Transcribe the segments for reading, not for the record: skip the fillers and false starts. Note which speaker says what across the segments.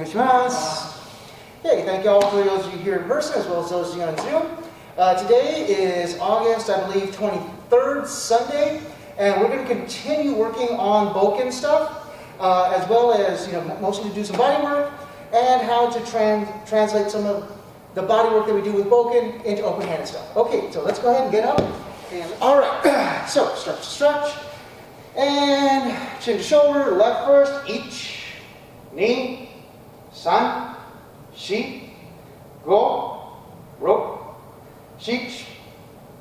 Speaker 1: Onegaishimasu. Okay, thank you all for those of you here in person as well as those of you on Zoom. Today is August, I believe, 23rd, Sunday, and we're going to continue working on Bokken stuff, as well as, mostly to do some body work and how to translate some of the body work that we do with Bokken into open-handed stuff. Okay, so let's go ahead and get up. All right, so start to stretch, and chin to shoulder, left first, ichi, ni, san, shi, go, ro, shichi,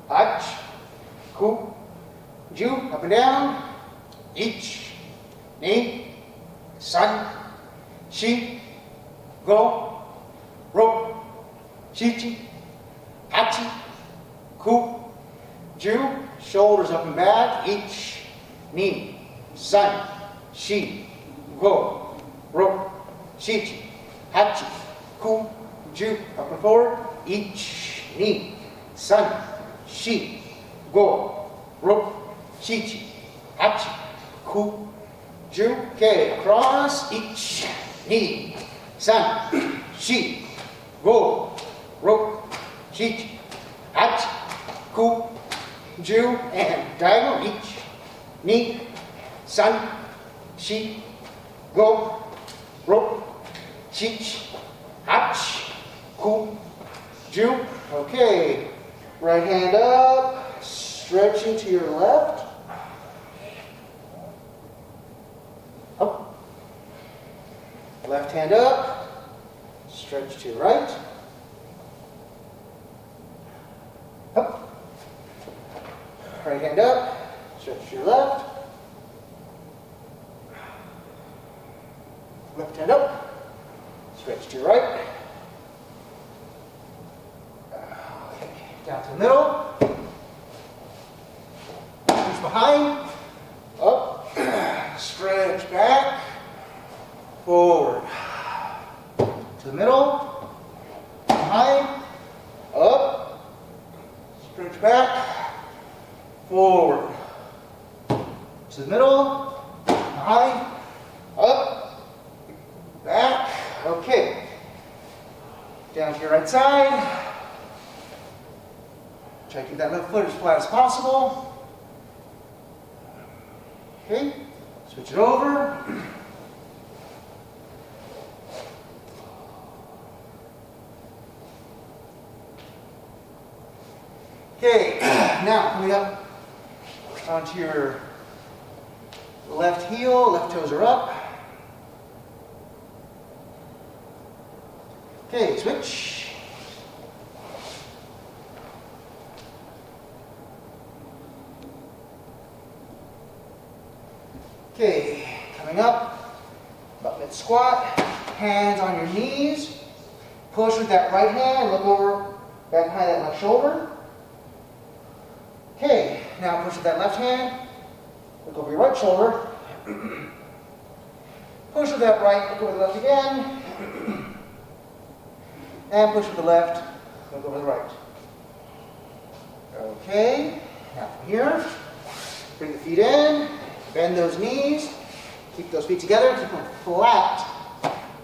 Speaker 1: hachi, ku, ju, up and down, ichi, ni, san, shi, go, ro, shichi, hachi, ku, ju, shoulders up and back, ichi, ni, san, shi, go, ro, shichi, hachi, ku, ju, up and forward, ichi, ni, san, shi, go, ro, shichi, hachi, ku, ju. Okay, across, ichi, ni, san, shi, go, ro, shichi, hachi, ku, ju, and diagonal, ichi, ni, san, shi, go, ro, shichi, hachi, ku, ju. Okay, right hand up, stretching to your left. Up. Left hand up, stretch to your right. Up. Right hand up, stretch to your left. Left hand up, stretch to your right. Okay, down to the middle. Push behind. Up. Stretch back. Forward. To the middle. Behind. Up. Stretch back. Forward. To the middle. Behind. Up. Back. Okay. Down to your right side. Try to keep that left foot as flat as possible. Okay. Switch it over. Okay. Now coming up onto your left heel, left toes are up. Okay, switch. Okay, coming up, butt mid squat, hands on your knees. Push with that right hand, look over back behind that left shoulder. Okay, now push with that left hand, look over your right shoulder. Push with that right, look over the left again. And push with the left, look over the right. Okay, now from here, bring the feet in, bend those knees, keep those feet together, keep them flat.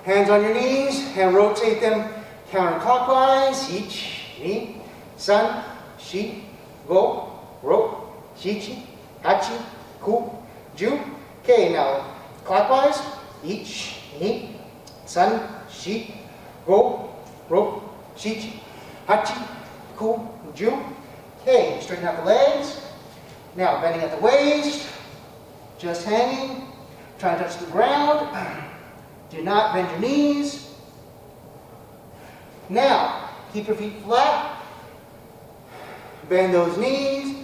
Speaker 1: Hands on your knees, and rotate them counterclockwise. Ichi, ni, san, shi, go, ro, shichi, hachi, ku, ju. Okay, now clockwise. Ichi, ni, san, shi, go, ro, shichi, hachi, ku, ju. Okay, straighten out the legs. Now bending at the waist, just hanging, try to touch the ground. Do not bend your knees. Now, keep your feet flat. Bend those knees.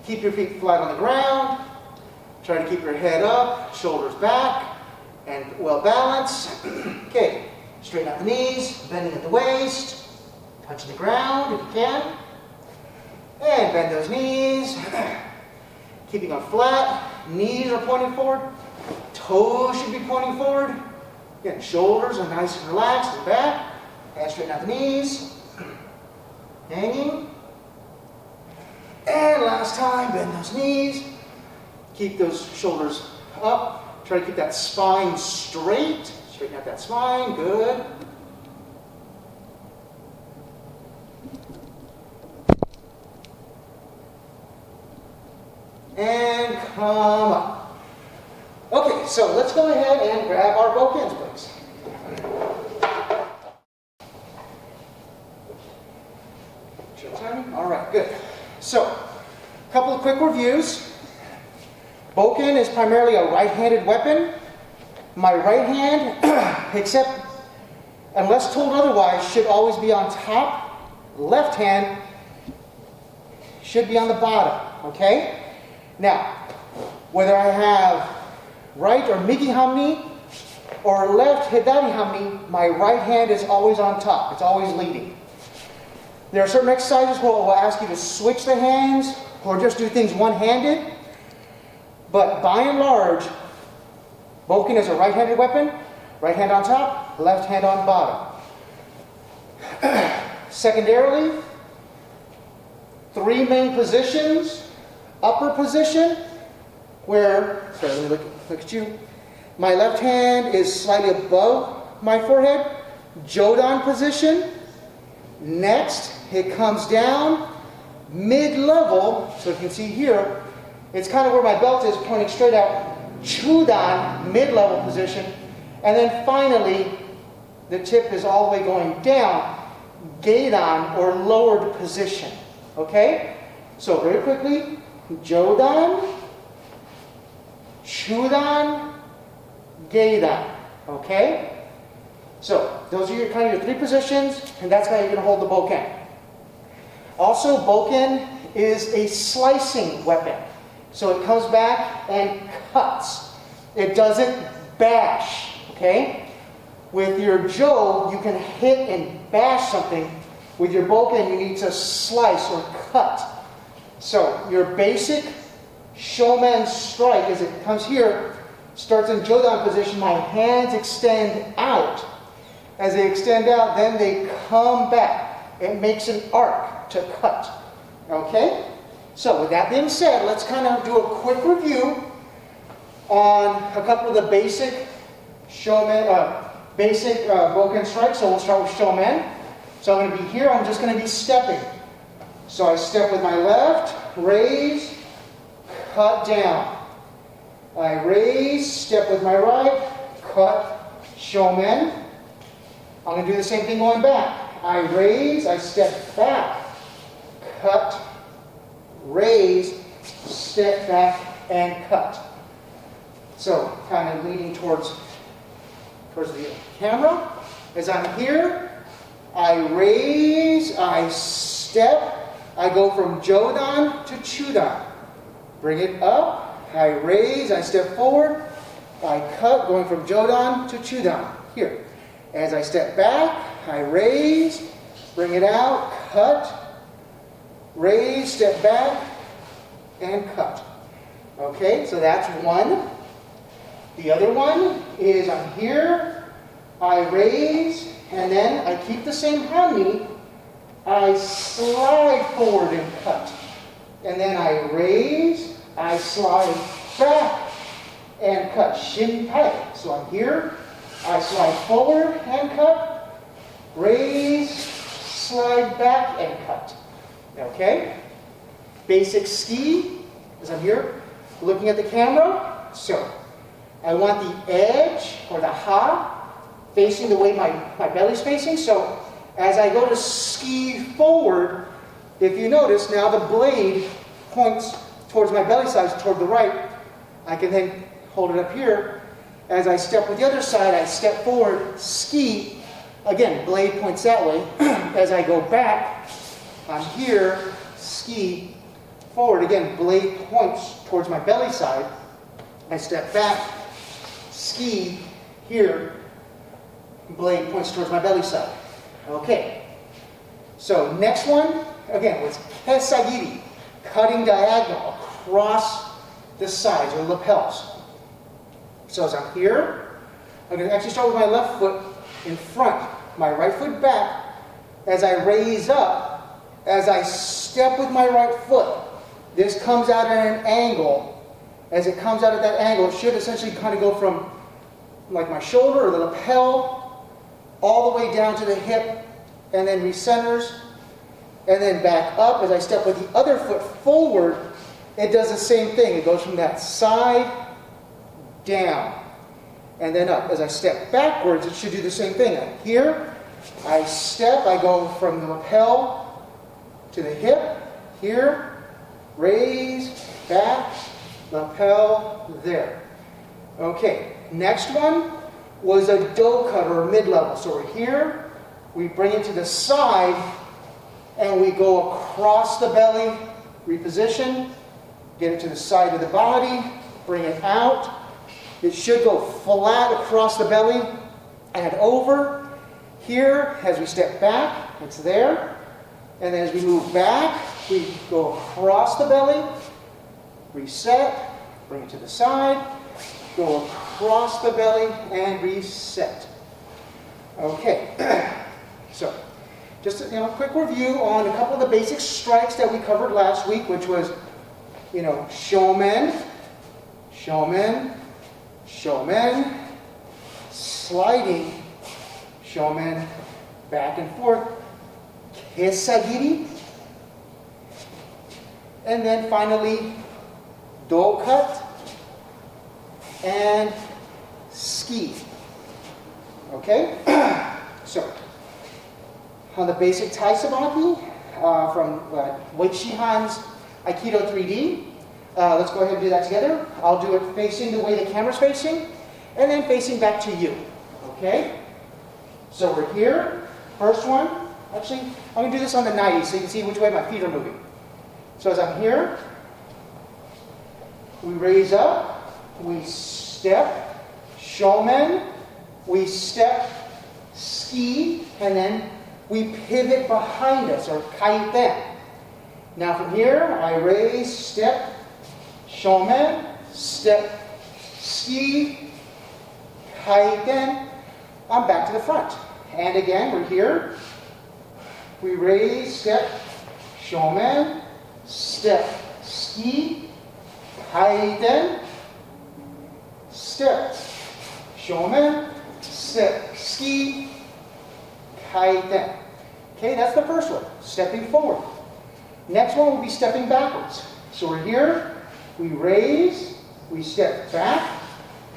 Speaker 1: Keep your feet flat on the ground. Try to keep your head up, shoulders back, and well balanced. Okay, straighten out the knees, bending at the waist, touching the ground if you can. And bend those knees. Keeping them flat, knees are pointing forward, toes should be pointing forward. Again, shoulders are nice and relaxed and back. And straighten out the knees. Hanging. And last time, bend those knees. Keep those shoulders up. Try to keep that spine straight. Straighten out that spine, good. And come up. Okay, so let's go ahead and grab our Bokkens, please. Showtime? All right, good. So, a couple of quick reviews. Bokken is primarily a right-handed weapon. My right hand, except unless told otherwise, should always be on top. Left hand should be on the bottom, okay? Now, whether I have right or migi hamni or left hidari hamni, my right hand is always on top. It's always leading. There are certain exercises where it will ask you to switch the hands or just do things one-handed. But by and large, Bokken is a right-handed weapon. Right hand on top, left hand on bottom. Secondarily, 3 main positions. Upper position, where, sorry, let me look at you. My left hand is slightly above my forehead. Jodan position. Next, it comes down mid-level, so you can see here, it's kind of where my belt is pointing straight out. Chudan, mid-level position. And then finally, the tip is all the way going down. Geidan, or lowered position. Okay? So very quickly, Jodan, Chudan, Geidan. Okay? So, those are your kind of your 3 positions, and that's how you're going to hold the Bokken. Also, Bokken is a slicing weapon. So it comes back and cuts. It doesn't bash. Okay? With your Jo, you can hit and bash something. With your Bokken, you need to slice or cut. So your basic showman strike, as it comes here, starts in Jodan position. My hands extend out. As they extend out, then they come back. It makes an arc to cut. Okay? So with that being said, let's kind of do a quick review on a couple of the basic Bokken strikes. So we'll start with showman. So I'm going to be here. I'm just going to be stepping. So I step with my left, raise, cut down. I raise, step with my right, cut, showman. I'm going to do the same thing going back. I raise, I step back, cut, raise, step back, and cut. So, kind of leaning towards the camera. As I'm here, I raise, I step, I go from Jodan to Chudan. Bring it up, I raise, I step forward, I cut, going from Jodan to Chudan. Here. As I step back, I raise, bring it out, cut, raise, step back, and cut. Okay, so that's one. The other one is I'm here, I raise, and then I keep the same hamni, I slide forward and cut. And then I raise, I slide back and cut. Shin tai. So I'm here, I slide forward and cut, raise, slide back and cut. Okay? Basic ski, as I'm here, looking at the camera. So, I want the edge, or the ha, facing the way my belly's facing. So, as I go to ski forward, if you notice, now the blade points towards my belly side, toward the right. I can then hold it up here. As I step with the other side, I step forward, ski. Again, blade points that way. As I go back, I'm here, ski, forward. Again, blade points towards my belly side. I step back, ski, here, blade points towards my belly side. Okay. So next one, again, was kesagiri, cutting diagonal across the sides or lapels. So as I'm here, I'm going to actually start with my left foot in front, my right foot back. As I raise up, as I step with my right foot, this comes out at an angle. As it comes out at that angle, it should essentially kind of go from like my shoulder or the lapel, all the way down to the hip, and then recenters, and then back up. As I step with the other foot forward, it does the same thing. It goes from that side down and then up. As I step backwards, it should do the same thing. Here, I step, I go from the lapel to the hip, here, raise, back, lapel, there. Okay, next one was a do cut or a mid-level. So we're here, we bring it to the side, and we go across the belly, reposition, get it to the side of the body, bring it out. It should go flat across the belly and over. Here, as we step back, it's there. And then as we move back, we go across the belly, reset, bring it to the side, go across the belly, and reset. Okay, so just a quick review on a couple of the basic strikes that we covered last week, which was, shomen, shomen, shomen, sliding, shomen, back and forth, kesagiri, and then finally do cut and ski. Okay, so on the basic Tai Sabaki from Wei Shihan's Aikido 3D. Let's go ahead and do that together. I'll do it facing the way the camera's facing, and then facing back to you. Okay? So we're here. First one. Actually, I'm going to do this on the 90 so you can see which way my feet are moving. So as I'm here, we raise up, we step, shomen, we step, ski, and then we pivot behind us, or kaiten. Now from here, I raise, step, shomen, step, ski, kaiten. I'm back to the front. And again, we're here. We raise, step, shomen, step, ski, kaiten, step, shomen, step, ski, kaiten. Okay, that's the first one, stepping forward. Next one will be stepping backwards. So we're here, we raise, we step back,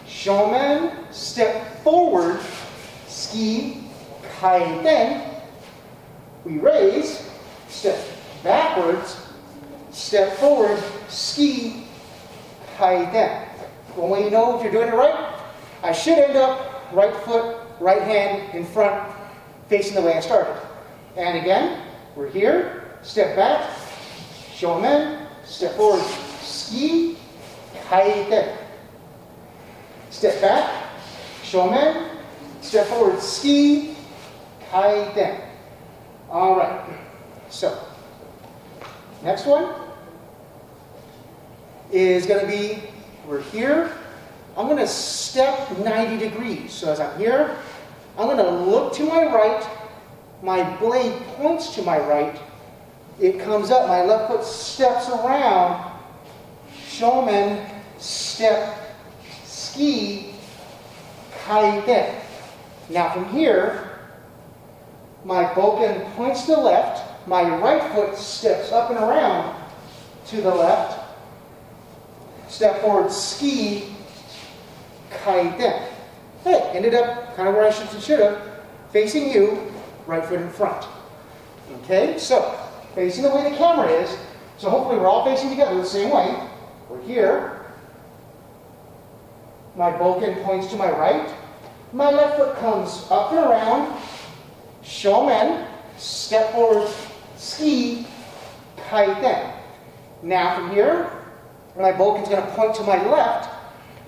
Speaker 1: shomen, step forward, ski, kaiten. We raise, step backwards, step forward, ski, kaiten. One way you know if you're doing it right, I should end up right foot, right hand in front, facing the way I started. And again, we're here, step back, shomen, step forward, ski, kaiten. Step back, shomen, step forward, ski, kaiten. All right, so next one is going to be, we're here, I'm going to step 90 degrees. So as I'm here, I'm going to look to my right, my blade points to my right, it comes up, my left foot steps around, shomen, step, ski, kaiten. Now from here, my bokken points to the left, my right foot steps up and around to the left, step forward, ski, kaiten. Hey, ended up kind of where I should have, facing you, right foot in front. Okay, so facing the way the camera is, so hopefully we're all facing together the same way. We're here. My bokken points to my right. My left foot comes up and around, shomen, step forward, ski, kaiten. Now from here, my bokken's going to point to my left.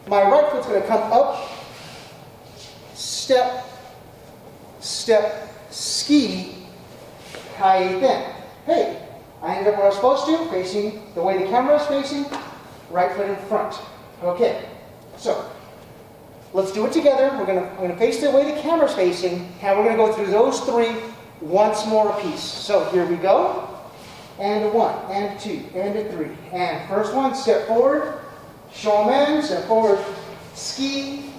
Speaker 1: My right foot's going to come up, step, step, ski, kaiten. Hey, I ended up where I was supposed to, facing the way the camera is facing, right foot in front. Okay, so let's do it together. We're going to face the way the camera's facing, and we're going to go through those three once more apiece. So here we go. And a 1, and a 2, and a 3. And first one, step forward, shomen, step forward, ski,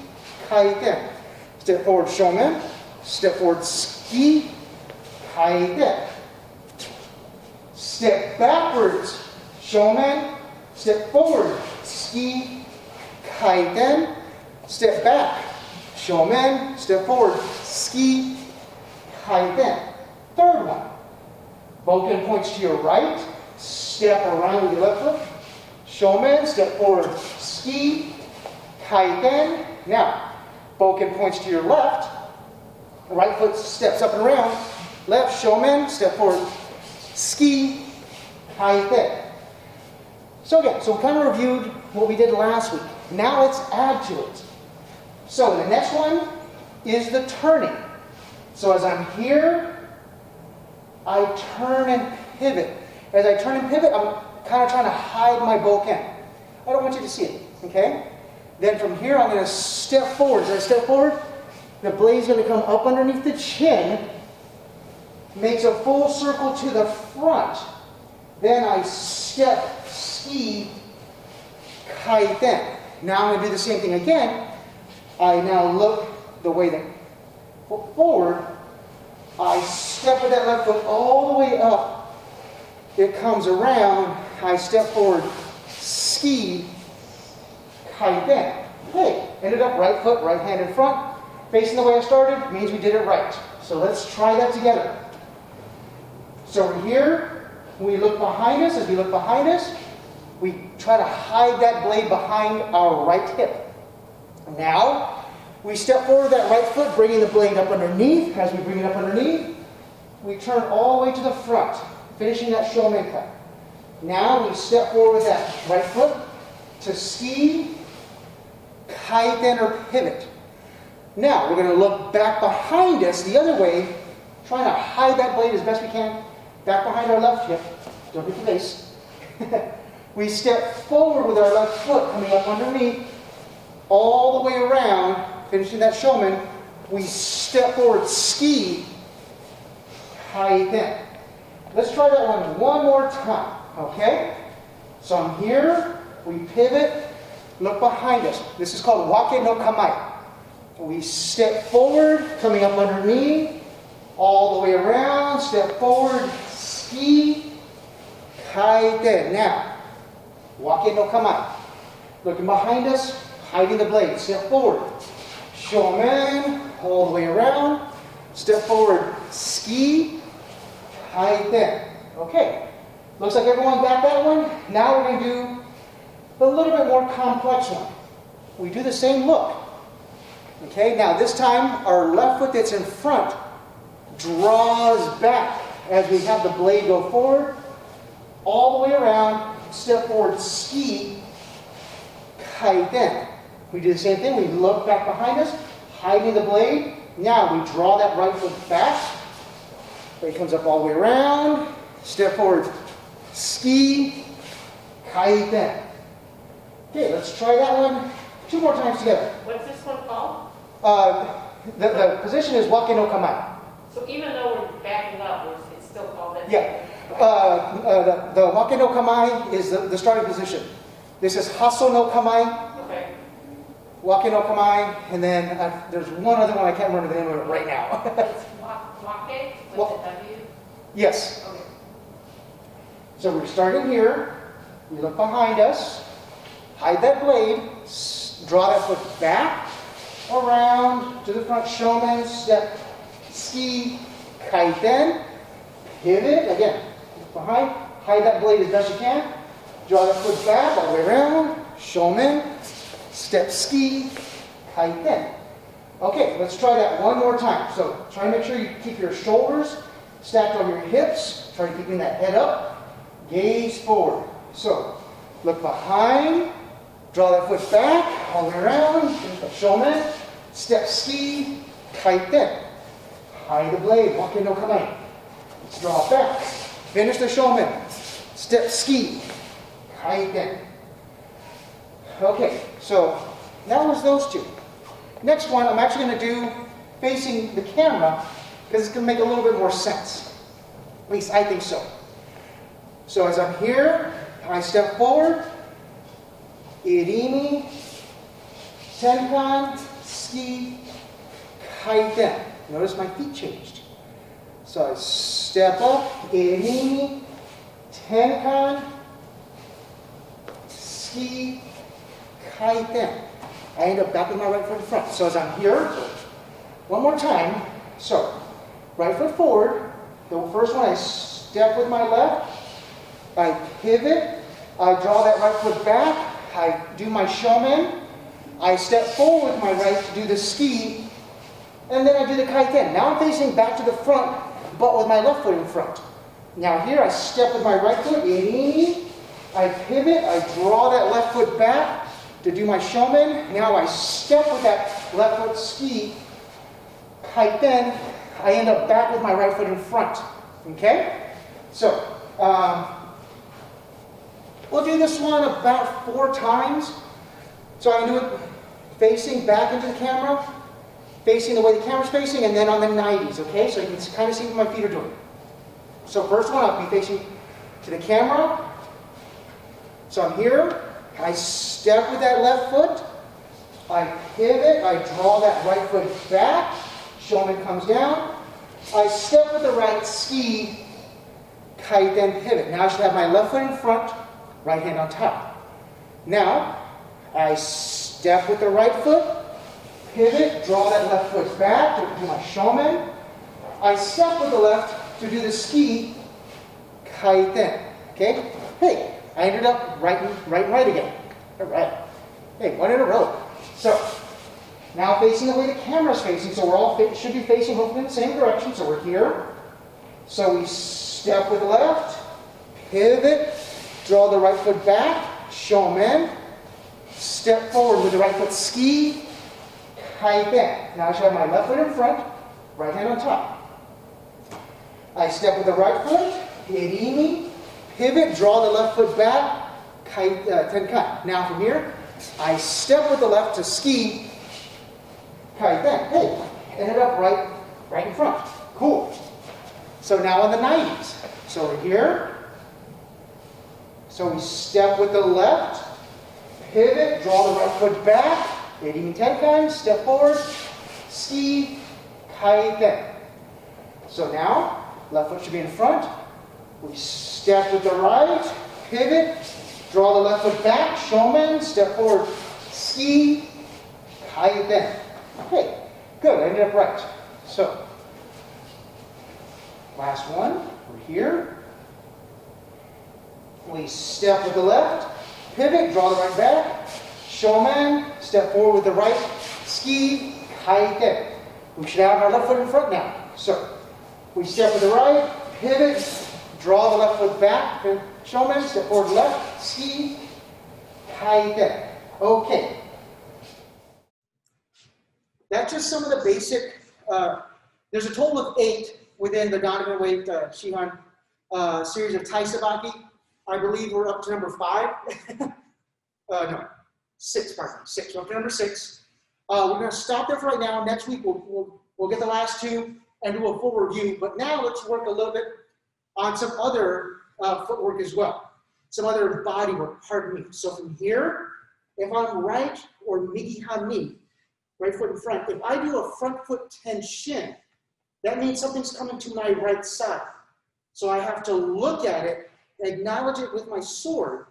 Speaker 1: kaiten. Step forward, shomen. Step forward, ski, kaiten. Step backwards, shomen. Step forward, ski, kaiten. Step back, shomen. Step forward, ski, kaiten. Third one. Bokken points to your right. Step around with your left foot. Shomen, step forward, ski, kaiten. Now, Bokken points to your left. Right foot steps up and around. Left, shomen, step forward, ski, kaiten. So again, so we kind of reviewed what we did last week. Now let's add to it. So the next one is the turning. So as I'm here, I turn and pivot. As I turn and pivot, I'm kind of trying to hide my bokken. I don't want you to see it, okay? Then from here, I'm going to step forward. As I step forward, the blade's going to come up underneath the chin, makes a full circle to the front. Then I step, ski, kaiten. Now I'm going to do the same thing again. I now look the way that forward. I step with that left foot all the way up. It comes around. I step forward, ski, kaiten. Okay, ended up right foot, right hand in front. Facing the way I started means we did it right. So let's try that together. So we're here. We look behind us. As we look behind us, we try to hide that blade behind our right hip. Now, we step forward that right foot, bringing the blade up underneath. As we bring it up underneath, we turn all the way to the front, finishing that shomen cut. Now we step forward with that right foot to ski, kaiten, or pivot. Now we're going to look back behind us the other way, trying to hide that blade as best we can, back behind our left hip. Don't hit the face. We step forward with our left foot coming up underneath, all the way around, finishing that shomen. We step forward, ski, kaiten. Let's try that one more time, okay? So I'm here, we pivot, look behind us. This is called waki no kamae. We step forward, coming up underneath, all the way around, step forward, ski, kaiten. Now, waki no kamae. Looking behind us, hiding the blade. Step forward, shomen, all the way around, step forward, ski, kaiten. Okay, looks like everyone got that one. Now we're going to do a little bit more complex one. We do the same look. Okay, now this time our left foot that's in front draws back as we have the blade go forward, all the way around, step forward, ski, kaiten. We do the same thing. We look back behind us, hiding the blade. Now we draw that right foot back. Blade comes up all the way around. Step forward, ski, kaiten. Okay, let's try that one 2 more times together.
Speaker 2: What's this one called?
Speaker 1: The position is waki no kamae.
Speaker 2: So even though we're backing up, it's still called that?
Speaker 1: Yeah. The waki no kamae is the starting position. This is haso no kamae,
Speaker 2: Okay.
Speaker 1: waki no kamae, and then there's one other one I can't remember the name of it right now.
Speaker 2: It's wake with
Speaker 1: Wa-
Speaker 2: the W?
Speaker 1: Yes.
Speaker 2: Okay.
Speaker 1: So we're starting here. We look behind us, hide that blade, draw that foot back, around to the front, shomen, step, ski, kaiten, pivot, again, look behind, hide that blade as best you can, draw that foot back, all the way around, shomen, step, ski, kaiten. Okay, let's try that one more time. So try to make sure you keep your shoulders stacked on your hips, try to keep that head up, gaze forward. So look behind, draw that foot back, all the way around, shomen, step, ski, kaiten. Hide the blade, waki no kamae. Let's draw it back. Finish the shomen. Step, ski, kaiten. Okay, so that was those two. Next one, I'm actually going to do facing the camera because it's going to make a little bit more sense. At least I think so. So as I'm here, I step forward, irimi, tenchin, ski, kaiten. Notice my feet changed. So I step up, irimi, tenkan, ski, kaiten. I end up back with my right foot in front. So as I'm here, one more time. So, right foot forward. The first one, I step with my left. I pivot. I draw that right foot back. I do my shomen. I step forward with my right to do the ski. And then I do the kaiten. Now I'm facing back to the front, but with my left foot in front. Now here I step with my right foot, irimi. I pivot, I draw that left foot back to do my shomen. Now I step with that left foot ski, kaiten. I end up back with my right foot in front. Okay? So, we'll do this one about 4 times. So I can do it facing back into the camera, facing the way the camera's facing, and then on the 90s, okay? So you can kind of see what my feet are doing. So first one, I'll be facing to the camera. So I'm here. I step with that left foot. I pivot. I draw that right foot back. Shomen comes down. I step with the right ski, kaiten, pivot. Now I should have my left foot in front, right hand on top. Now, I step with the right foot, pivot, draw that left foot back to do my shomen. I step with the left to do the ski, kaiten. Okay? Hey, I ended up right again. All right. Hey, one in a row. So, now facing the way the camera's facing, so we're all should be facing hopefully in the same direction. So we're here. So we step with the left, pivot, draw the right foot back, shomen, step forward with the right foot ski, kaiten. Now I should have my left foot in front, right hand on top. I step with the right foot, irimi, pivot, draw the left foot back, tenkan. Now from here, I step with the left to ski, kaiten. Hey, ended up right in front. Cool. So now on the 90s. So we're here. So we step with the left, pivot, draw the right foot back, irimi tenkan, step forward, ski, kaiten. So now, left foot should be in front. We step with the right, pivot, draw the left foot back, shomen, step forward, ski, kaiten. Okay, good, I ended up right. So, last one, we're here. We step with the left, pivot, draw the right back, shomen, step forward with the right, ski, kaiten. We should have our left foot in front now. So, we step with the right, pivot, draw the left foot back, shomen, step forward left, ski, kaiten. Okay. That's just some of the basic, there's a total of 8 within the dominant weight Shihan series of Tai Sabaki. I believe we're up to number 5. No, 6, pardon me, 6. We're up to number 6. We're going to stop there for right now. Next week we'll get the last 2 and do a full review. But now let's work a little bit on some other footwork as well. Some other body work, pardon me. So from here, if I'm right or migi hami, right foot in front, if I do a front foot tenchin, that means something's coming to my right side. So I have to look at it, acknowledge it with my sword,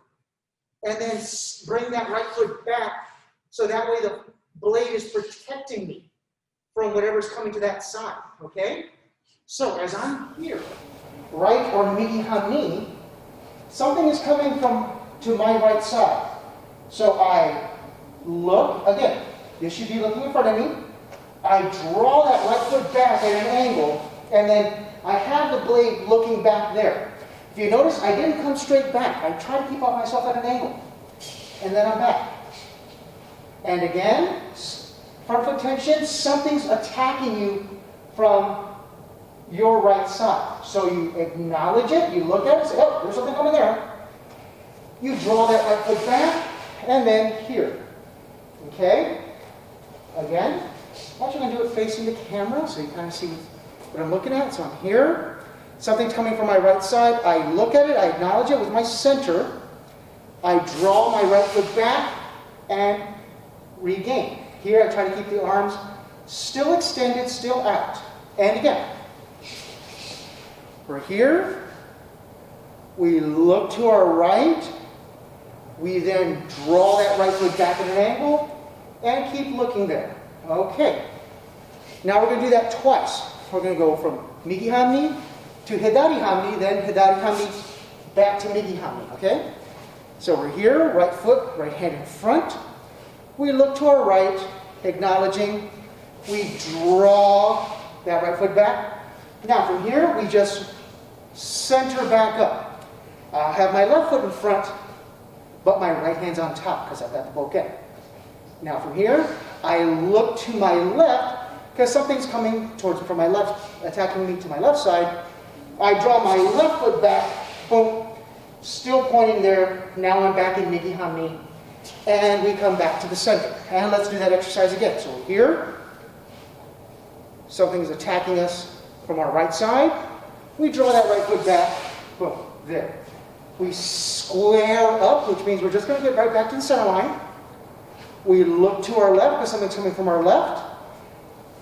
Speaker 1: and then bring that right foot back so that way the blade is protecting me from whatever's coming to that side, okay? So as I'm here, right or migi hami, something is coming to my right side. So I look, again, this should be looking in front of me. I draw that right foot back at an angle, and then I have the blade looking back there. If you notice, I didn't come straight back. I try to keep myself at an angle. And then I'm back. And again, front foot tension, something's attacking you from your right side. So you acknowledge it, you look at it, say, oh, there's something coming there. You draw that right foot back, and then here. Okay? Again, I'm actually going to do it facing the camera so you kind of see what I'm looking at. So I'm here. Something's coming from my right side. I look at it. I acknowledge it with my center. I draw my right foot back and regain. Here, I try to keep the arms still extended, still out. And again. We're here. We look to our right. We then draw that right foot back at an angle and keep looking there. Okay. Now we're going to do that twice. We're going to go from migi hanmi to hidari hanmi, then hidari hanmi back to migi hanmi. Okay? So we're here, right foot, right hand in front. We look to our right, acknowledging. We draw that right foot back. Now from here, we just center back up. I have my left foot in front, but my right hand's on top because I've got the bokken. Now from here, I look to my left because something's coming from my left, attacking me to my left side. I draw my left foot back, boom, still pointing there. Now I'm back in migi hanmi, and we come back to the center. And let's do that exercise again. So we're here. Something's attacking us from our right side. We draw that right foot back, boom, there. We square up, which means we're just going to get right back to the center line. We look to our left because something's coming from our left.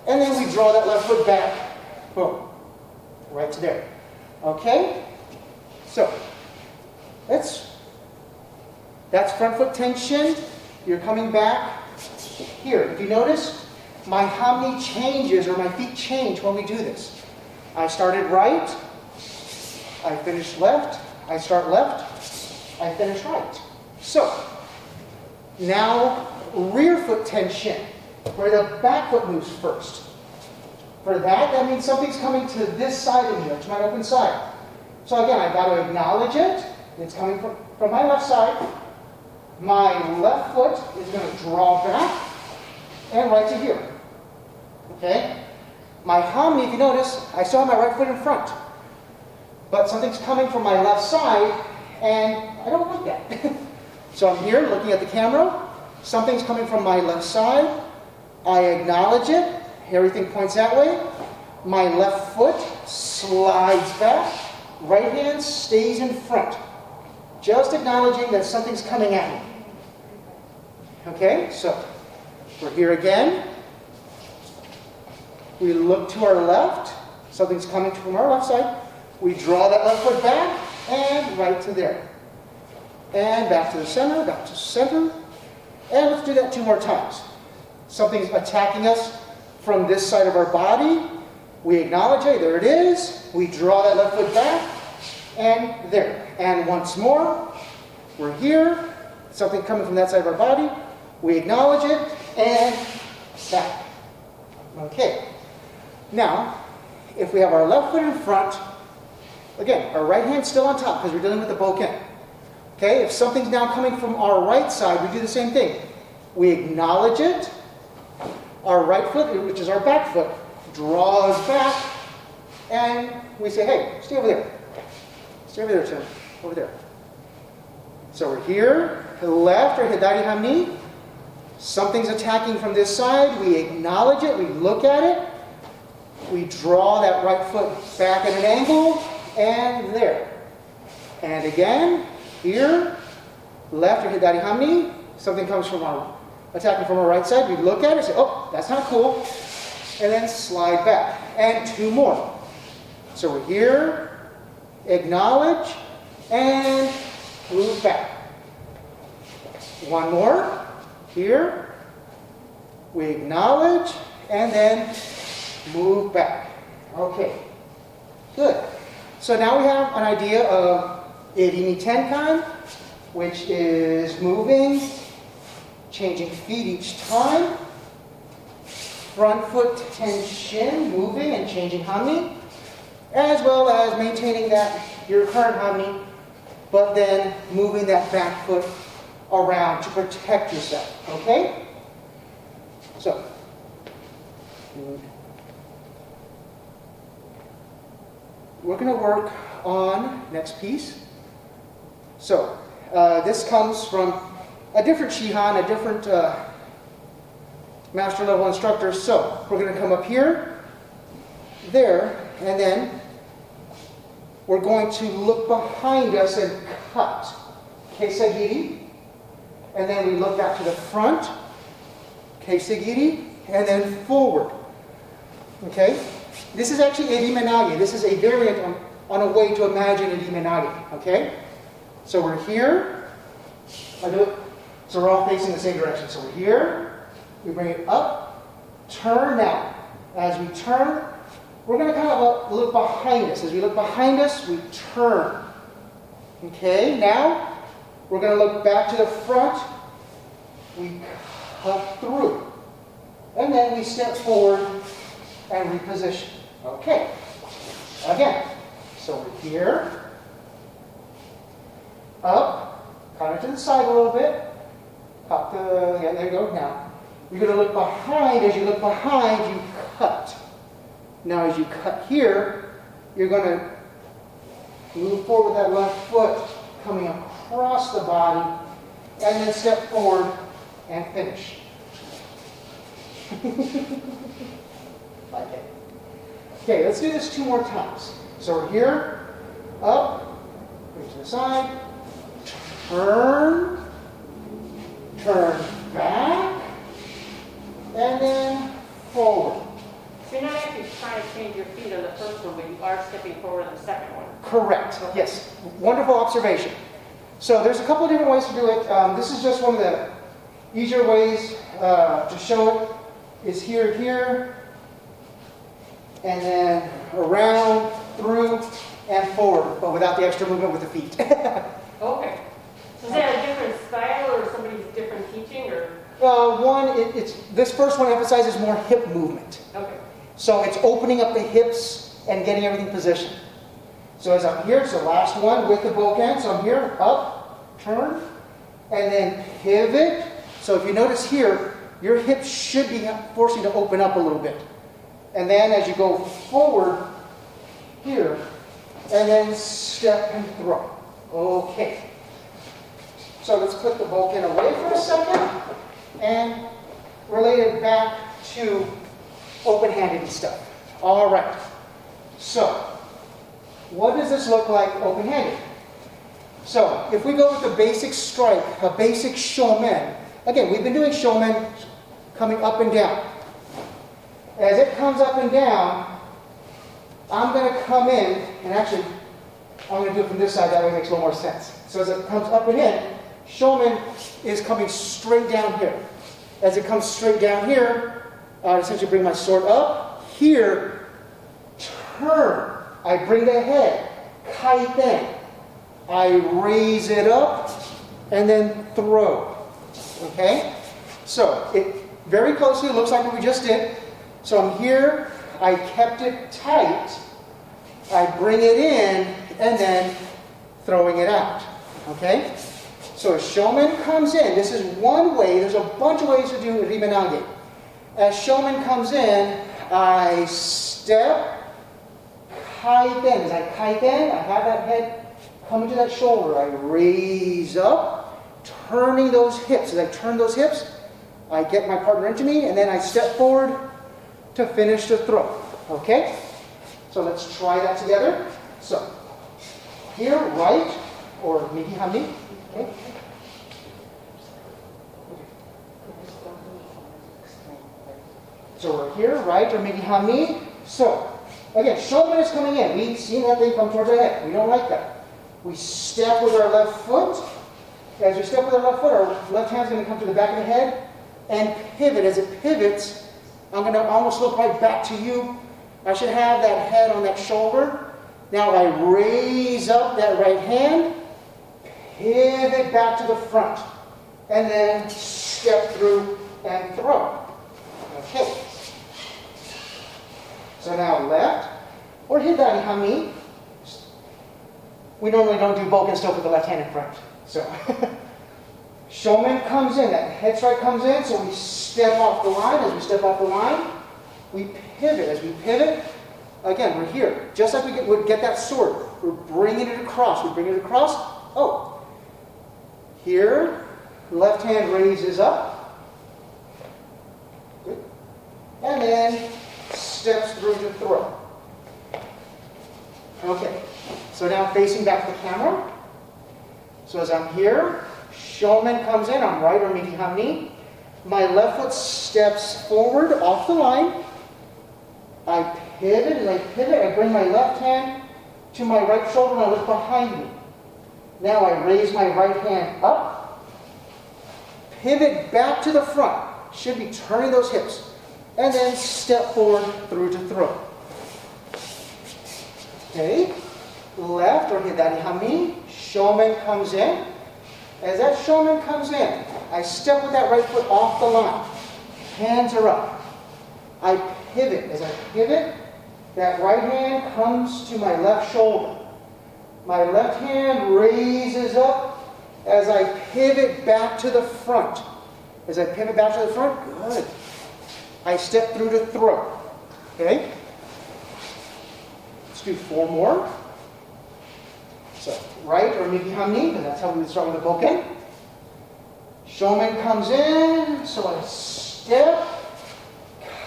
Speaker 1: And then we draw that left foot back, boom, right to there. Okay? So, that's front foot tension. You're coming back here. If you notice, my hanmi changes, or my feet change when we do this. I started right, I finish left, I start left, I finish right. So, now rear foot tension, where the back foot moves first. For that means something's coming to this side of me, to my open side. So again, I've got to acknowledge it. It's coming from my left side. My left foot is going to draw back and right to here. Okay? My hanmi, if you notice, I still have my right foot in front. But something's coming from my left side, and I don't like that. So I'm here looking at the camera. Something's coming from my left side. I acknowledge it. Everything points that way. My left foot slides back. Right hand stays in front. Just acknowledging that something's coming at me. Okay, so we're here again. We look to our left. Something's coming from our left side. We draw that left foot back and right to there. And back to the center, back to center. And let's do that 2 more times. Something's attacking us from this side of our body. We acknowledge, hey, there it is. We draw that left foot back and there. And once more, we're here. Something coming from that side of our body. We acknowledge it and back. Okay. Now, if we have our left foot in front, again, our right hand's still on top because we're dealing with the bokken. Okay, if something's now coming from our right side, we do the same thing. We acknowledge it. Our right foot, which is our back foot, draws back, and we say, hey, stay over there. Stay over there, Tim. Over there. So we're here, to the left, or hidari hanmi. Something's attacking from this side. We acknowledge it. We look at it. We draw that right foot back at an angle, and there. And again, here, left or hidari hanmi. Something comes from attacking from our right side. We look at it, say, oh, that's not cool. And then slide back. And 2 more. So we're here, acknowledge, and move back. 1 more. Here, we acknowledge, and then move back. Okay, good. So now we have an idea of irimi tenkan, which is moving, changing feet each time. Front foot tenchin, moving and changing hanmi, as well as maintaining your current hanmi, but then moving that back foot around to protect yourself. Okay? So, we're going to work on next piece. So, this comes from a different shihan, a different master level instructor. So, we're going to come up here, there, and then we're going to look behind us and cut. Kesagiri. And then we look back to the front, Okay, sigiri, and then forward. Okay? This is actually iriminage. This is a variant on a way to imagine iriminage. Okay? So we're here. I do it. So we're all facing the same direction. So we're here. We bring it up. Turn now. As we turn, we're going to kind of look behind us. As we look behind us, we turn. Okay? Now, we're going to look back to the front. We cut through. And then we step forward and reposition. Okay. Again. So we're here. Up. Kind of to the side a little bit. Pop the, yeah, there you go. Now, you're going to look behind. As you look behind, you cut. Now, as you cut here, you're going to move forward with that left foot, coming across the body, and then step forward and finish. Like it. Okay, let's do this 2 more times. So we're here, up, bring to the side, turn back, and then forward.
Speaker 2: So you're not actually trying to change your feet on the first one, but you are stepping forward on the second one.
Speaker 1: Correct. Yes. Wonderful observation. So there's a couple of different ways to do it. This is just one of the easier ways to show it. Is here, and then around, through, and forward, but without the extra movement with the feet.
Speaker 2: Okay. So is that a different style or somebody's different teaching or?
Speaker 1: This first one emphasizes more hip movement.
Speaker 2: Okay.
Speaker 1: So it's opening up the hips and getting everything positioned. So as I'm here, so last one with the Bokken. So I'm here, up, turn, and then pivot. So if you notice here, your hips should be forcing to open up a little bit. And then as you go forward, here, and then step and throw. Okay. So let's put the Bokken away for a second and relate it back to open-handed stuff. All right. So, what does this look like open-handed? So, if we go with the basic strike, a basic shomen, again, we've been doing shomen coming up and down. As it comes up and down, I'm going to come in, and actually, I'm going to do it from this side, that way it makes a little more sense. So as it comes up and in, shomen is coming straight down here. As it comes straight down here, I essentially bring my sword up. Here, turn. I bring the head, kaiten. I raise it up, and then throw. Okay? So, it very closely looks like what we just did. So I'm here, I kept it tight, I bring it in, and then throwing it out. Okay? So as shomen comes in, this is one way, there's a bunch of ways to do iriminage. As shomen comes in, I step, kaiten. As I kaiten, I have that head come into that shoulder. I raise up, turning those hips. As I turn those hips, I get my partner into me, and then I step forward to finish the throw. Okay? So let's try that together. So, here, right, or migi-hami. Okay? So we're here, right, or migi-hami. So, again, shomen is coming in. We've seen that thing come towards our head. We don't like that. We step with our left foot. As we step with our left foot, our left hand's going to come to the back of the head and pivot. As it pivots, I'm going to almost look right back to you. I should have that head on that shoulder. Now I raise up that right hand, pivot back to the front, and then step through and throw. Okay. So now left, or hidari hami. We normally don't do Bokken stuff with the left hand in front. So, shomen comes in, that head strike comes in, so we step off the line. As we step off the line, we pivot. As we pivot, again, we're here. Just like we would get that sword, we're bringing it across. We bring it across. Oh, here, left hand raises up. Good. And then steps through to throw. Okay, so now facing back to the camera. So as I'm here, shomen comes in, I'm right or migi-hami. My left foot steps forward off the line. I pivot. As I pivot, I bring my left hand to my right shoulder and I look behind me. Now I raise my right hand up. Pivot back to the front. Should be turning those hips. And then step forward through to throw. Okay. Left or hidari hami. Shomen comes in. As that shomen comes in, I step with that right foot off the line. Hands are up. I pivot. As I pivot, that right hand comes to my left shoulder. My left hand raises up as I pivot back to the front. As I pivot back to the front, good. I step through to throw. Okay? Let's do 4 more. So, right or migi-hami, because that's how we would start with the bokken. Shomen comes in, so I step,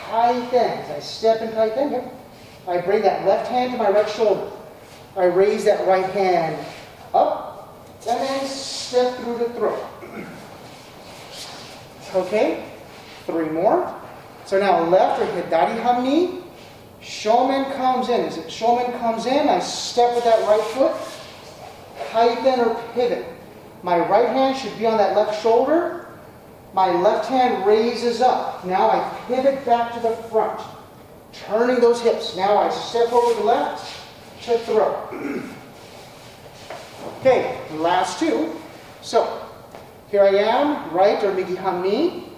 Speaker 1: kaiten. As I step and kaiten, here, I bring that left hand to my right shoulder. I raise that right hand up, and then step through to throw. Okay, 3 more. So now left or hidari hami. Shomen comes in. As shomen comes in, I step with that right foot. Kaiten or pivot. My right hand should be on that left shoulder. My left hand raises up. Now I pivot back to the front. Turning those hips. Now I step over the left to throw. Okay, last 2. So, here I am, right or migi-hami.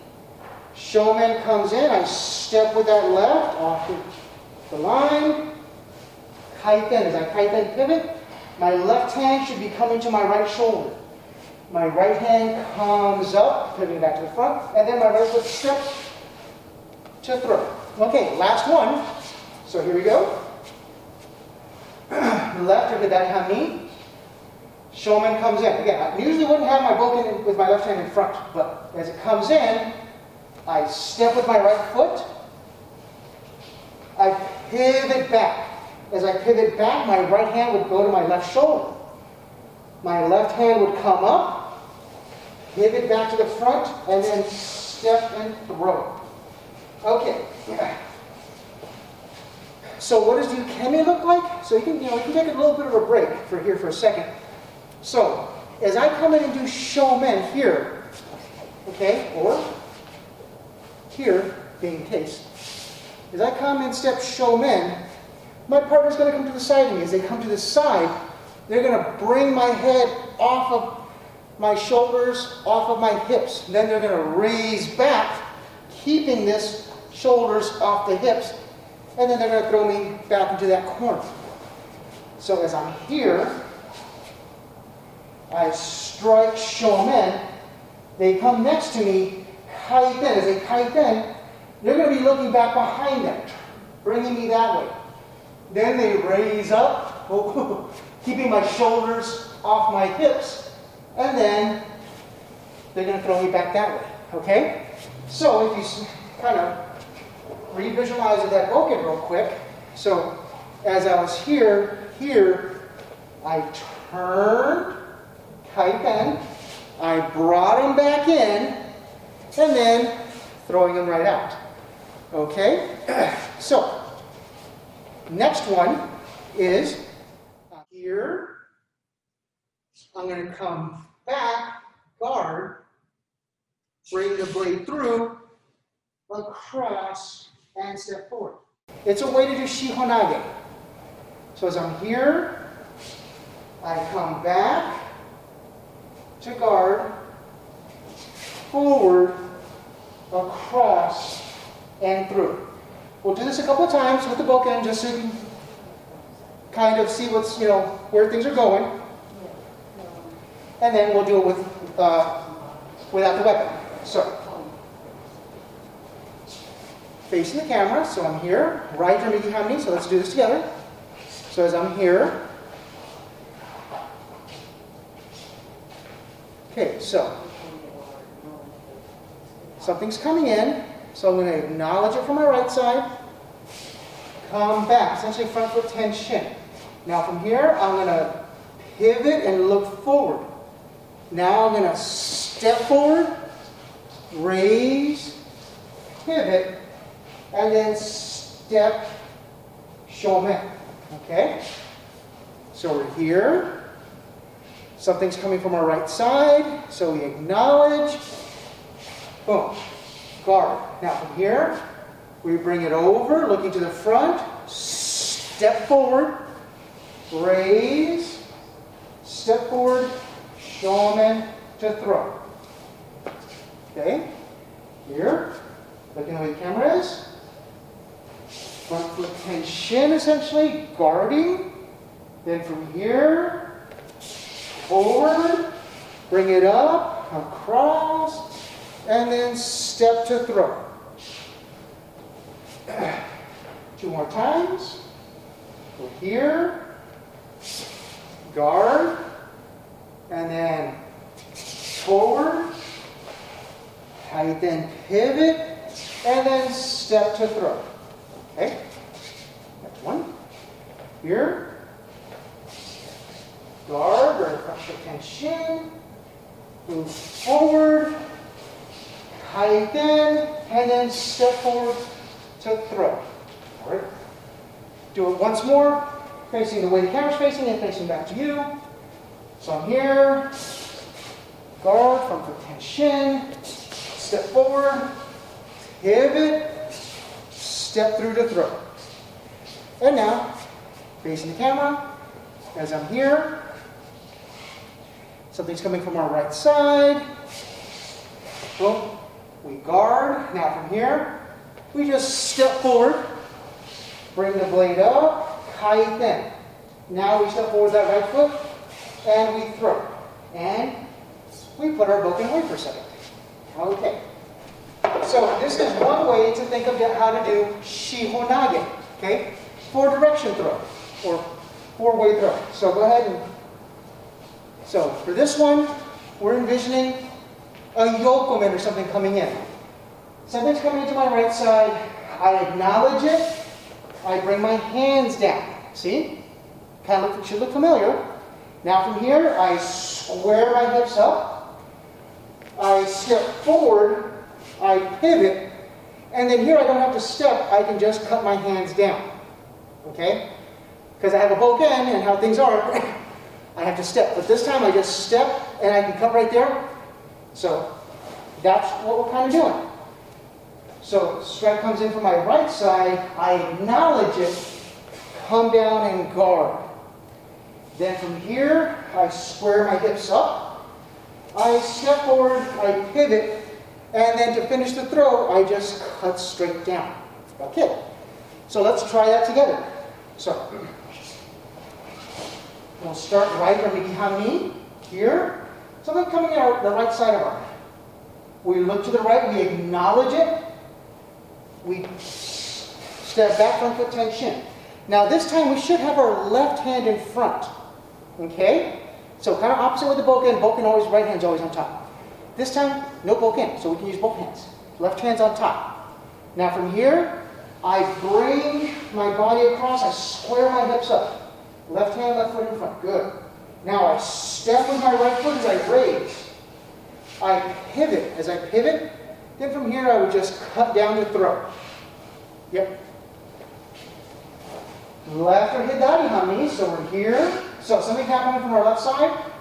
Speaker 1: Shomen comes in, I step with that left off the line. Kaiten, as I kaiten pivot, my left hand should be coming to my right shoulder. My right hand comes up, pivoting back to the front, and then my right foot steps to throw. Okay, last one. So here we go. Left or hidari hami. Shomen comes in. Again, I usually wouldn't have my bokken with my left hand in front, but as it comes in, I step with my right foot. I pivot back. As I pivot back, my right hand would go to my left shoulder. My left hand would come up, pivot back to the front, and then step and throw. Okay. So what does the ukemi look like? So you can take a little bit of a break for a second. So as I come in and do shomen here, okay, or here being case, as I come and step shomen, my partner's going to come to the side of me. As they come to the side, they're going to bring my head off of my shoulders, off of my hips. Then they're going to raise back, keeping this shoulders off the hips. And then they're going to throw me back into that corner. So as I'm here, I strike shomen. They come next to me, kaiten. As they kaiten, they're going to be looking back behind them, bringing me that way. Then they raise up, keeping my shoulders off my hips. And then they're going to throw me back that way. Okay? So if you kind of revisualize that bokken real quick. So as I was here, I turned, kaiten, I brought them back in, and then throwing them right out. Okay? So, next one is here. I'm going to come back, guard, bring the blade through, across, and step forward. It's a way to do shihonage. So as I'm here, I come back to guard, forward, across, and through. We'll do this a couple of times with the bokken just so you can kind of see what's, where things are going. And then we'll do it with without the weapon. So, facing the camera, so I'm here, right or migi-hami, so let's do this together. So as I'm here, okay, so something's coming in, so I'm going to acknowledge it from my right side, come back, essentially front foot tenchin. Now from here, I'm going to pivot and look forward. Now I'm going to step forward, raise, pivot, and then step, shomen. Okay? So we're here. Something's coming from our right side, so we acknowledge. Boom. Guard. Now from here, we bring it over, looking to the front, step forward, raise, step forward, shomen to throw. Okay? Here, looking the way the camera is. Front foot tenchin, essentially, guarding. Then from here, forward, bring it up, across, and then step to throw. 2 more times. Go here, guard, and then forward, tight, then pivot, and then step to throw. Okay? Next one. Here. Guard, or front foot tenchin. Move forward, tighten, and then step forward to throw. All right. Do it once more, facing the way the camera's facing and facing back to you. So I'm here. Guard, front foot tenchin. Step forward, pivot, step through to throw. And now, facing the camera, as I'm here, something's coming from our right side. Boom. We guard. Now from here, we just step forward, bring the blade up, tighten. Now we step forward with that right foot, and we throw. And we put our bokken away for a second. Okay. So this is one way to think of how to do shihonage. Okay? 4-direction throw, or 4-way throw. So go ahead and. So for this one, we're envisioning a yokomen or something coming in. Something's coming into my right side. I acknowledge it. I bring my hands down. See? Kind of should look familiar. Now from here, I square my hips up. I step forward. I pivot. And then here I don't have to step. I can just cut my hands down. Okay? Because I have a bokken and how things are, I have to step. But this time I just step and I can cut right there. So that's what we're kind of doing. So strike comes in from my right side. I acknowledge it. Come down and guard. Then from here, I square my hips up. I step forward. I pivot. And then to finish the throw, I just cut straight down. Okay. So let's try that together. So we'll start right from behind me. Here. Something coming out the right side of our head. We look to the right. We acknowledge it. We step back, front foot tenchin. Now this time we should have our left hand in front. Okay? So kind of opposite with the bokken. Bokken always, right hand's always on top. This time, no bokken, so we can use both hands. Left hand's on top. Now from here, I bring my body across. I square my hips up. Left hand, left foot in front. Good. Now I step with my right foot as I raise. I pivot. As I pivot, then from here I would just cut down to throw. Yep. Left or hidari hami, so we're here. So something happening from our left side.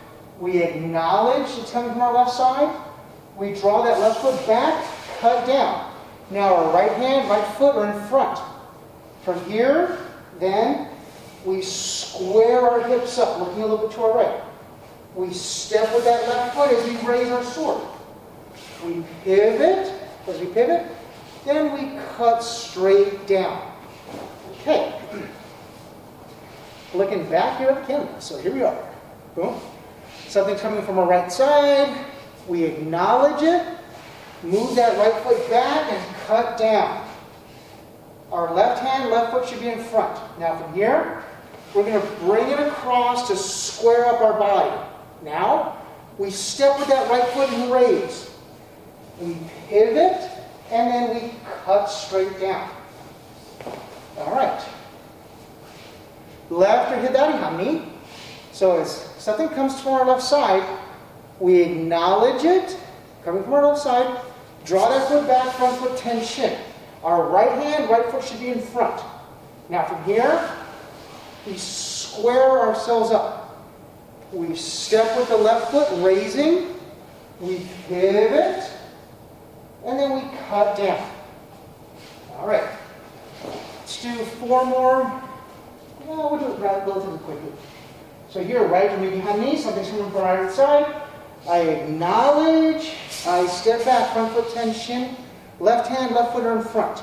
Speaker 1: We acknowledge it's coming from our left side. We draw that left foot back, cut down. Now our right hand, right foot are in front. From here, then we square our hips up, looking a little bit to our right. We step with that left foot as we raise our sword. We pivot. As we pivot, then we cut straight down. Okay. Looking back here at the camera. So here we are. Boom. Something's coming from our right side. We acknowledge it. Move that right foot back and cut down. Our left hand, left foot should be in front. Now from here, we're going to bring it across to square up our body. Now, we step with that right foot and raise. We pivot, and then we cut straight down. All right. Left or hidari hami. So as something comes from our left side, we acknowledge it, coming from our left side, Draw that foot back, front foot tenchin. Our right hand, right foot should be in front. Now from here, we square ourselves up. We step with the left foot, raising. We pivot, and then we cut down. All right. Let's do 4 more. No, we'll do it relatively quickly. So here, right to me behind me, something's coming from my right side. I acknowledge. I step back, front foot tenchin. Left hand, left foot are in front.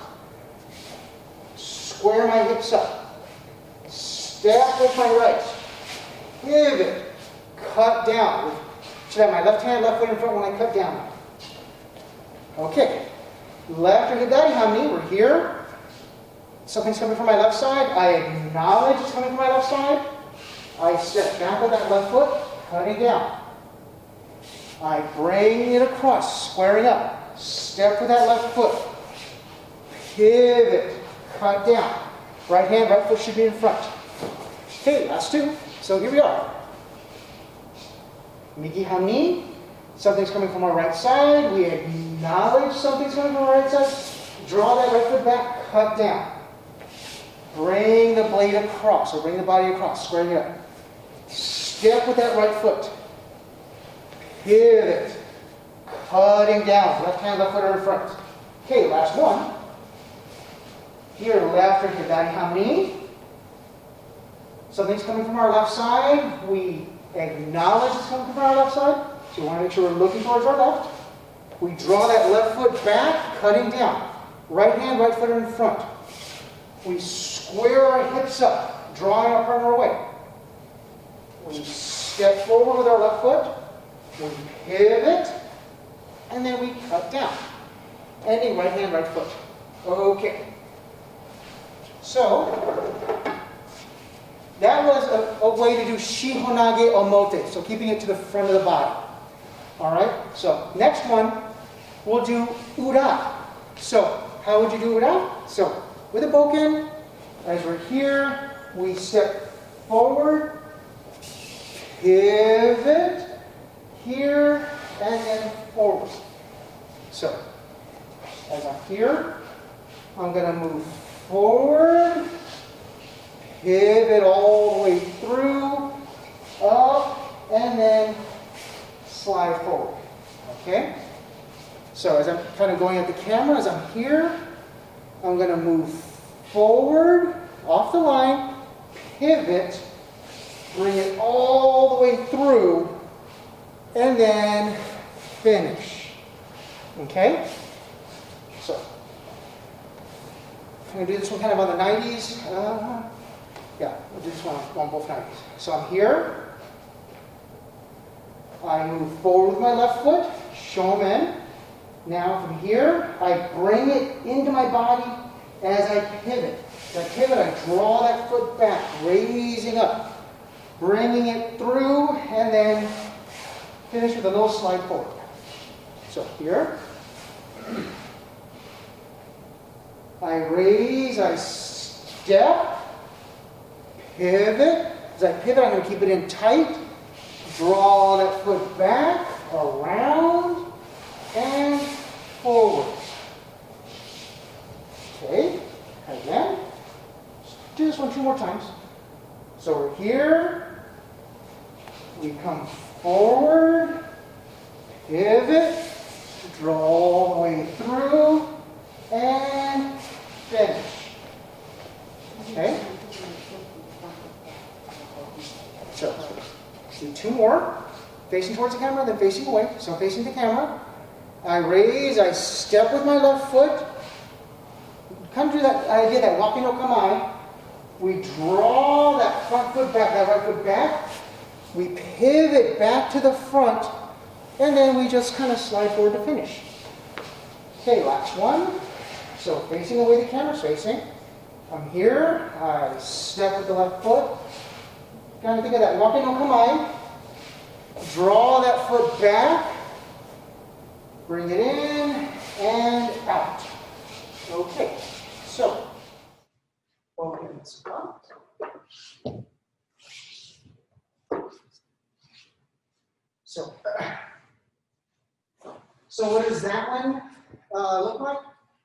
Speaker 1: Square my hips up. Step with my right. Pivot. Cut down. Should have my left hand, left foot in front when I cut down. Okay. Left or hidari, we're here. Something's coming from my left side. I acknowledge it's coming from my left side. I step back with that left foot, cutting down. I bring it across, squaring up. Step with that left foot. Pivot, cut down. Right hand, right foot should be in front. Okay, last 2. So here we are. Migi Hani, something's coming from our right side. We acknowledge something's coming from our right side. Draw that right foot back, cut down. Bring the blade across, or bring the body across, squaring it up. Step with that right foot. Pivot. Cutting down. Left hand, left foot are in front. Okay, last one. Here, left or hidari hamni. Something's coming from our left side. We acknowledge it's coming from our left side. So we want to make sure we're looking towards our left. We draw that left foot back, cutting down. Right hand, right foot are in front. We square our hips up, drawing our partner away. We step forward with our left foot. We pivot, and then we cut down. Ending right hand, right foot. Okay. So, that was a way to do shihonage omote, so keeping it to the front of the body. All right, so next one, we'll do ura. So, how would you do ura? So, with a bokken, as we're here, we step forward, pivot, here, and then forward. So, as I'm here, I'm going to move forward, pivot all the way through, up, and then slide forward. Okay? So as I'm kind of going at the camera, as I'm here, I'm going to move forward, off the line, pivot, bring it all the way through, and then finish. Okay? So, I'm going to do this one kind of on the 90s. Yeah, we'll do this one on both 90s. So I'm here. I move forward with my left foot, shomen. Now from here, I bring it into my body as I pivot. As I pivot, I draw that foot back, raising up, bringing it through, and then finish with a little slide forward. So here, I raise, I step, pivot. As I pivot, I'm going to keep it in tight. Draw that foot back, around, and forward. Okay, again. Do this one 2 more times. So we're here. We come forward, pivot, draw all the way through, and finish. Okay? So, do 2 more. Facing towards the camera, then facing away. So I'm facing the camera. I raise, I step with my left foot. Come to that idea, that waki no kamae. We draw that front foot back, that right foot back. We pivot back to the front, and then we just kind of slide forward to finish. Okay, last one. So facing the way the camera's facing. I'm here. I step with the left foot. Kind of think of that waki no kamae. Draw that foot back. Bring it in and out. Okay, so Bokken spot. So what does that one look like?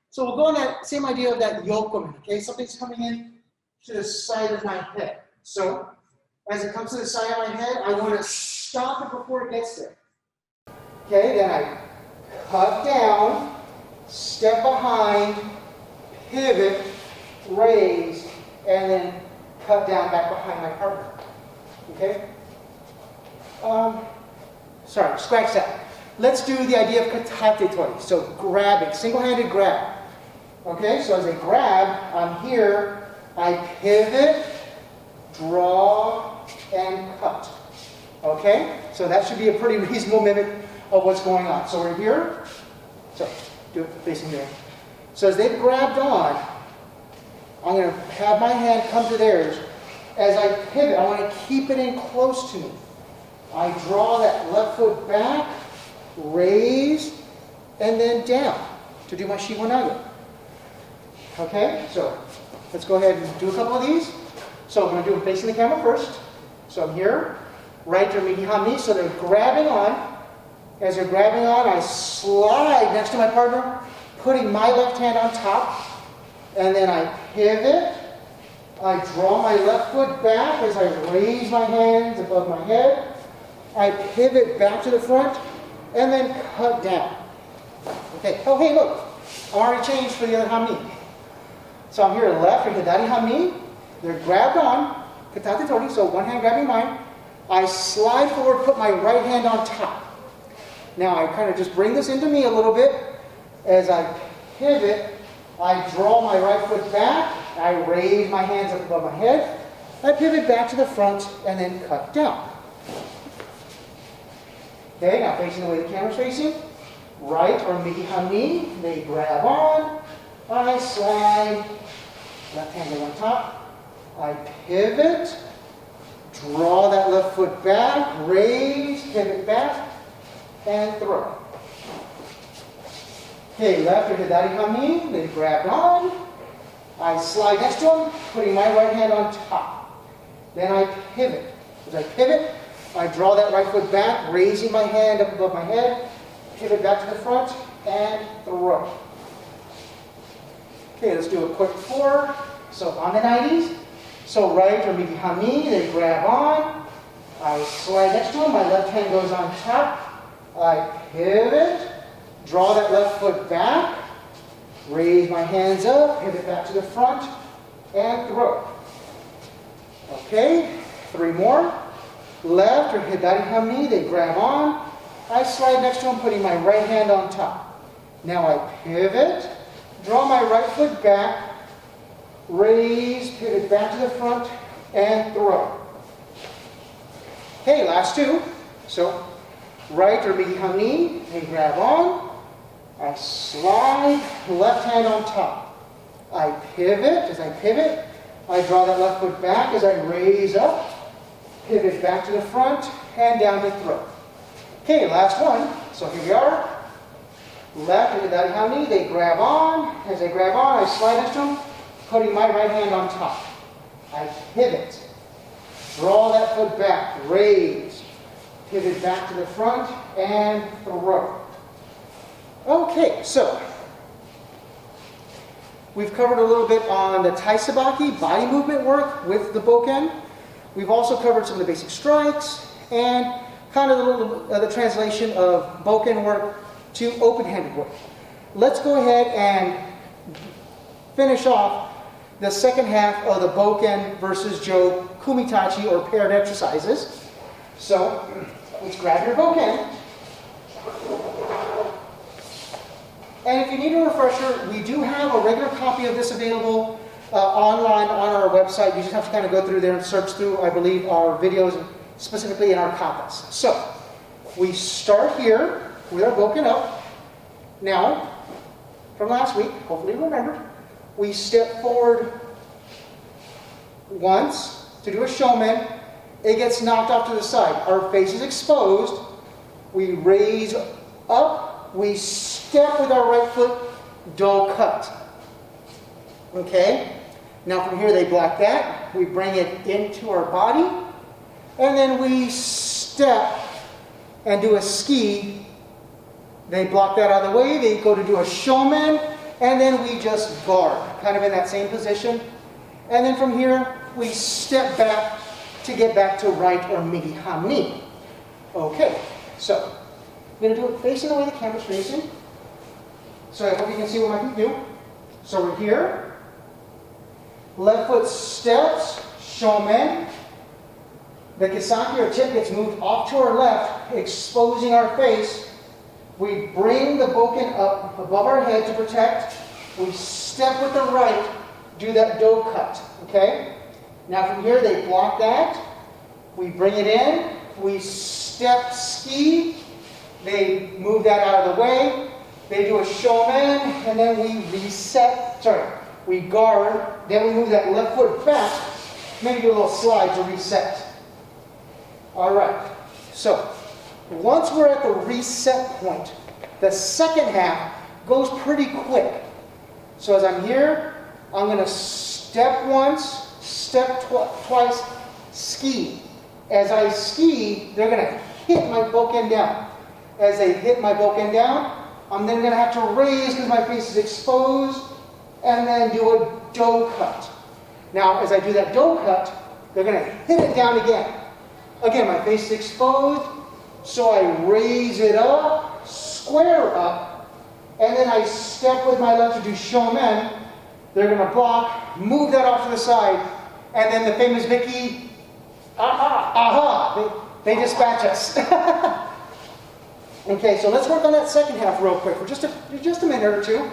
Speaker 1: So we'll go on that same idea of that ukemi, okay? Something's coming in to the side of my head. So as it comes to the side of my head, I want to stop it before it gets there. Okay, then I cut down, step behind, pivot, raise, and then cut down back behind my partner. Okay? Sorry, scratch that. Let's do the idea of katatetori. So grabbing, single-handed grab. Okay, so as I grab, I'm here, I pivot, draw, and cut. Okay? So that should be a pretty reasonable mimic of what's going on. So we're here. So do it facing there. So as they've grabbed on, I'm going to have my hand come to theirs. As I pivot, I want to keep it in close to me. I draw that left foot back, raise, and then down to do my shihonage. Okay, so let's go ahead and do a couple of these. So I'm going to do them facing the camera first. So I'm here, right to mihami, so they're grabbing on. As they're grabbing on, I slide next to my partner, putting my left hand on top, and then I pivot. I draw my left foot back as I raise my hands above my head. I pivot back to the front, and then cut down. Okay, oh hey look, I'm already changed for the other hami. So I'm here left for hidari hami. They're grabbed on, katatetori, so one hand grabbing mine. I slide forward, put my right hand on top. Now I kind of just bring this into me a little bit. As I pivot, I draw my right foot back. I raise my hands up above my head. I pivot back to the front and then cut down. Okay, now facing the way the camera's facing. Right or mihami, they grab on. I slide, left hand goes on top. I pivot, draw that left foot back, raise, pivot back, and throw. Okay, left or hidari hami, they grabbed on. I slide next to them, putting my right hand on top. Then I pivot. As I pivot, I draw that right foot back, raising my hand up above my head, pivot back to the front, and throw. Okay, let's do a quick 4. So on the 90s. So right or mihami, they grab on. I slide next to them, my left hand goes on top. I pivot, draw that left foot back, raise my hands up, pivot back to the front, and throw. Okay, 3 more. Left or hidari hami, they grab on. I slide next to them, putting my right hand on top. Now I pivot, draw my right foot back, raise, pivot back to the front, and throw. Okay, last 2. So right or mihami, they grab on. I slide, left hand on top. I pivot. As I pivot, I draw that left foot back as I raise up, pivot back to the front, and down to throw. Okay, last 1. So here we are. Left or hidari hami, they grab on. As they grab on, I slide next to them, putting my right hand on top. I pivot. Draw that foot back, raise, pivot back to the front, and throw. Okay, so we've covered a little bit on the tai sabaki, body movement work with the Bokken. We've also covered some of the basic strikes and kind of the translation of Bokken work to open-handed work. Let's go ahead and finish off the second half of the Bokken versus Jo kumi tachi or paired exercises. So let's grab your Bokken. And if you need a refresher, we do have a regular copy of this available online on our website. You just have to kind of go through there and search through, I believe, our videos, specifically in our katas. So we start here with our Bokken up. Now, from last week, hopefully you remembered, we step forward once to do a shomen. It gets knocked off to the side. Our face is exposed. We raise up. We step with our right foot, do cut. Okay? Now from here they block that. We bring it into our body. And then we step and do a ski They block that out of the way. They go to do a shomen, and then we just guard, kind of in that same position. And then from here, we step back to get back to right or migi hami. Okay, so I'm going to do it facing the way the camera's facing. So I hope you can see what my feet do. So we're here. Left foot steps, shomen. The kisaki or tip gets moved off to our left, exposing our face. We bring the bokken up above our head to protect. We step with the right, do that do cut. Okay? Now from here, they block that. We bring it in. We step ski. They move that out of the way. They do a shomen, and then we reset. Sorry, we guard. Then we move that left foot back. Maybe do a little slide to reset. All right. So once we're at the reset point, the second half goes pretty quick. So as I'm here, I'm going to step once, step twice, ski. As I ski, they're going to hit my bokken down. As they hit my bokken down, I'm then going to have to raise because my face is exposed, and then do a do cut. Now, as I do that do cut, they're going to hit it down again. Again, my face is exposed, so I raise it up, square up, and then I step with my left to do shomen. They're going to block, move that off to the side, and then the famous Vicky, aha, they dispatch us. Okay, so let's work on that second half real quick for just a minute or two.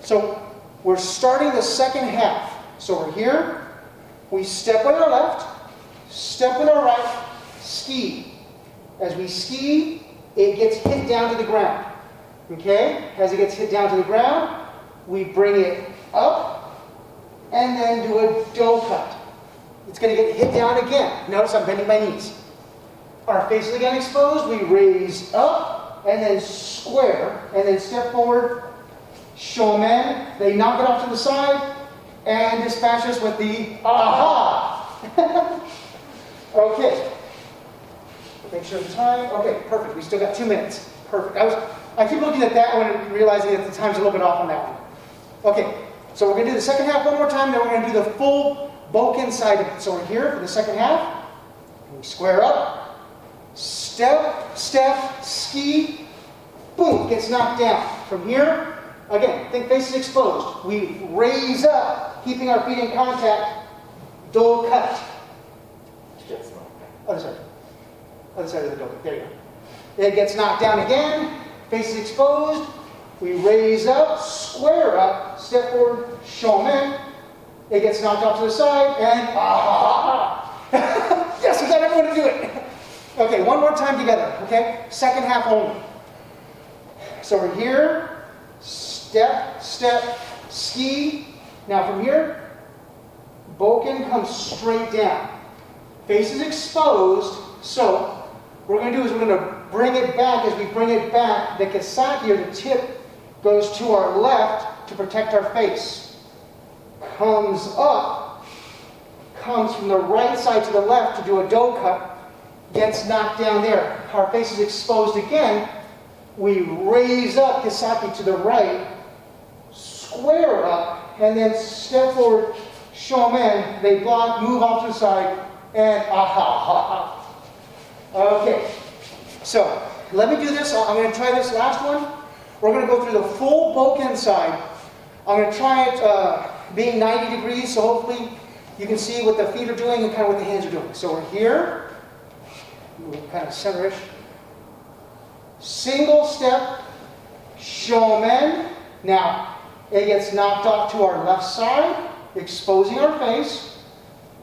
Speaker 1: So we're starting the second half. So we're here, we step with our left, step with our right, ski. As we ski, it gets hit down to the ground. Okay? As it gets hit down to the ground, we bring it up and then do a do cut. It's going to get hit down again. Notice I'm bending my knees. Our face is again exposed. We raise up and then square and then step forward. Shomen. They knock it off to the side and dispatch us with the aha. Okay. Make sure the time. Okay, perfect. We still got 2 minutes. Perfect. I keep looking at that one and realizing that the time's a little bit off on that one. Okay, so we're going to do the second half one more time, then we're going to do the full bokken side of it. So we're here for the second half. We square up, step, step, ski, boom, gets knocked down. From here, again, think face is exposed. We raise up, keeping our feet in contact, do cut. Other side. Other side of the do. There you go. It gets knocked down again, face is exposed. We raise up, square up, step forward, shomen. It gets knocked off to the side, and aha! Yes, we got everyone to do it. Okay, one more time together, okay? Second half only. So we're here, step, step, ski. Now from here, bokken comes straight down. Face is exposed, so what we're going to do is we're going to bring it back. As we bring it back, the kisaki, or the tip, goes to our left to protect our face. Comes up, comes from the right side to the left to do a do cut, gets knocked down there. Our face is exposed again. We raise up kisaki to the right, square up, and then step forward, shomen. They block, move off to the side, and aha. Okay, so let me do this. I'm going to try this last one. We're going to go through the full bokken side. I'm going to try it being 90 degrees, so hopefully you can see what the feet are doing and kind of what the hands are doing. So we're here, kind of center-ish. Single step, shomen. Now, it gets knocked off to our left side, exposing our face.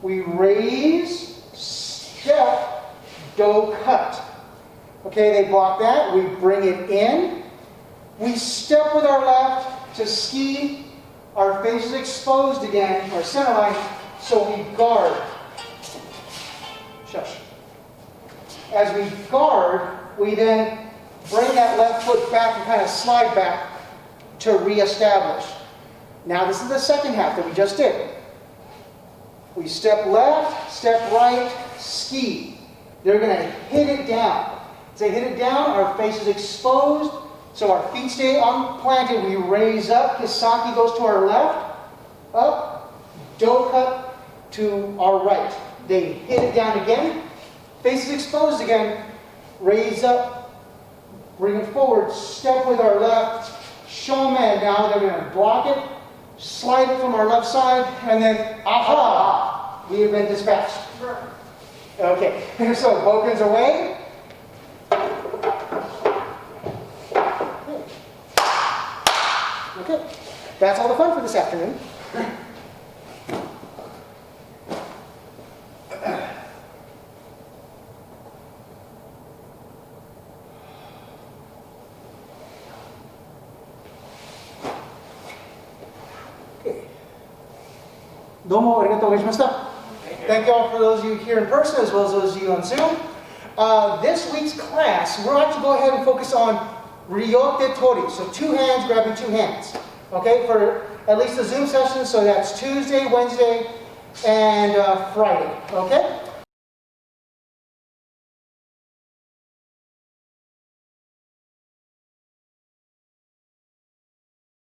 Speaker 1: We raise, step, do cut. Okay, they block that. We bring it in. We step with our left to ski. Our face is exposed again, our center line, so we guard. Shush. As we guard, we then bring that left foot back and kind of slide back to reestablish. Now this is the second half that we just did. We step left, step right, ski. They're going to hit it down. As they hit it down, our face is exposed, So our feet stay planted. We raise up. Kisaki goes to our left. Up. Do cut to our right. They hit it down again. Face is exposed again. Raise up. Bring it forward. Step with our left. Shomen. Now they're going to block it. Slide it from our left side. And then, aha! We have been dispatched. Okay. So Bokken's away. Okay, that's all the fun for this afternoon. Okay. Domo arigatou gozaimashita. Thank you all for those of you here in person as well as those of you on Zoom. This week's class, we're going to go ahead and focus on katatetori, so 2 hands grabbing 2 hands, okay, for at least the Zoom session, so that's Tuesday, Wednesday, and Friday, okay?